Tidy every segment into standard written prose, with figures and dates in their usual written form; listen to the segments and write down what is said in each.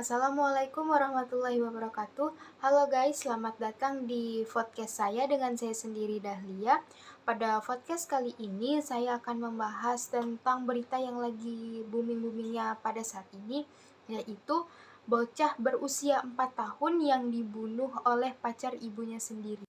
Assalamualaikum warahmatullahi wabarakatuh. Halo guys, selamat datang di podcast saya dengan saya sendiri Dahlia. Pada podcast kali ini saya akan membahas tentang berita yang lagi booming-boomingnya pada saat ini, yaitu bocah berusia 4 tahun yang dibunuh oleh pacar ibunya sendiri.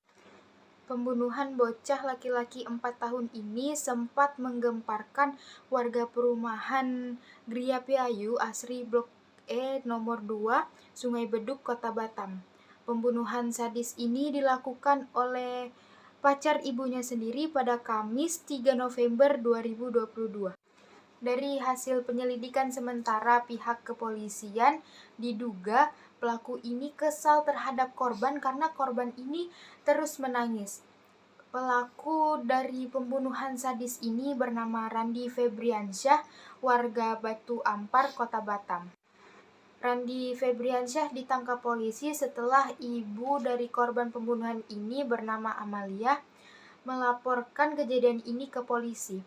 Pembunuhan bocah laki-laki 4 tahun ini sempat menggemparkan warga perumahan Gria Piayu Asri Blok E nomor 2, Sungai Beduk, Kota Batam. Pembunuhan sadis ini dilakukan oleh pacar ibunya sendiri pada Kamis 3 November 2022. Dari hasil penyelidikan sementara pihak kepolisian diduga pelaku ini kesal terhadap korban karena korban ini terus menangis. Pelaku dari pembunuhan sadis ini bernama Randi Febriansyah, warga Batu Ampar, Kota Batam. Randi Febriansyah ditangkap polisi setelah ibu dari korban pembunuhan ini bernama Amalia melaporkan kejadian ini ke polisi.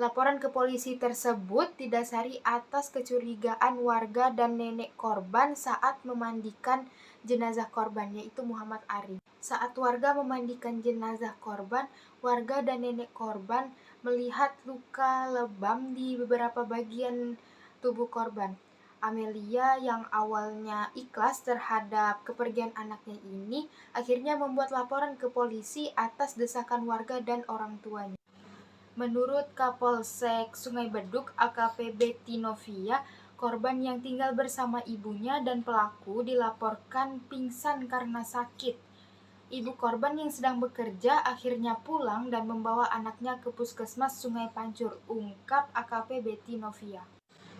Laporan ke polisi tersebut didasari atas kecurigaan warga dan nenek korban saat memandikan jenazah korban, yaitu Muhammad Arif. Saat warga memandikan jenazah korban, warga dan nenek korban melihat luka lebam di beberapa bagian tubuh korban. Amelia yang awalnya ikhlas terhadap kepergian anaknya ini akhirnya membuat laporan ke polisi atas desakan warga dan orang tuanya. Menurut Kapolsek Sungai Beduk AKP Betty Novia, korban yang tinggal bersama ibunya dan pelaku dilaporkan pingsan karena sakit. Ibu korban yang sedang bekerja akhirnya pulang dan membawa anaknya ke puskesmas Sungai Pancur, ungkap AKP Betty Novia.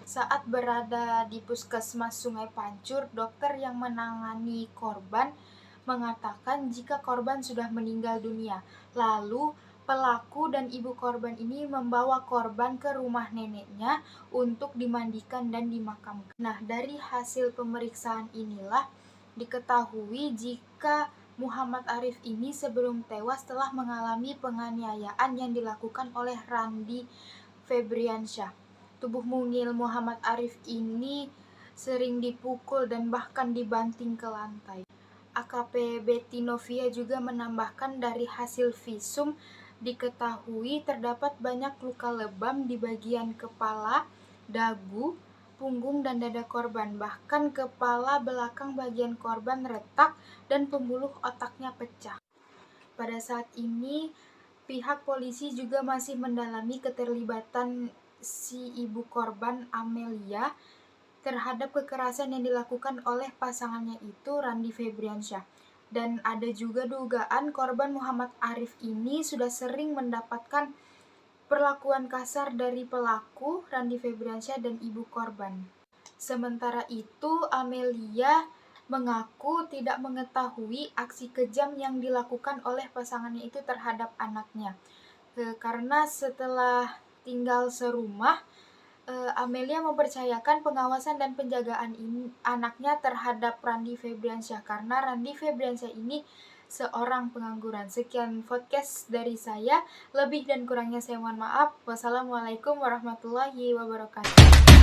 Saat berada di puskesmas Sungai Pancur, dokter yang menangani korban mengatakan jika korban sudah meninggal dunia. Lalu pelaku dan ibu korban ini membawa korban ke rumah neneknya untuk dimandikan dan dimakamkan. Nah, dari hasil pemeriksaan inilah diketahui jika Muhammad Arif ini sebelum tewas telah mengalami penganiayaan yang dilakukan oleh Randi Febriansyah. Tubuh mungil Muhammad Arif ini sering dipukul dan bahkan dibanting ke lantai. AKP Betty Novia juga menambahkan dari hasil visum diketahui terdapat banyak luka lebam di bagian kepala, dagu, punggung, dan dada korban. Bahkan kepala belakang bagian korban retak dan pembuluh otaknya pecah. Pada saat ini, pihak polisi juga masih mendalami keterlibatan si ibu korban Amelia terhadap kekerasan yang dilakukan oleh pasangannya itu Randi Febriansyah. Dan ada juga dugaan korban Muhammad Arif ini sudah sering mendapatkan perlakuan kasar dari pelaku Randi Febriansyah dan ibu korban. Sementara itu, Amelia mengaku tidak mengetahui aksi kejam yang dilakukan oleh pasangannya itu terhadap anaknya. Karena setelah tinggal serumah, Amelia mempercayakan pengawasan dan penjagaan anaknya terhadap Randi Febriansyah karena Randi Febriansyah ini seorang pengangguran. Sekian podcast dari saya, lebih dan kurangnya saya mohon maaf. Wassalamualaikum warahmatullahi wabarakatuh.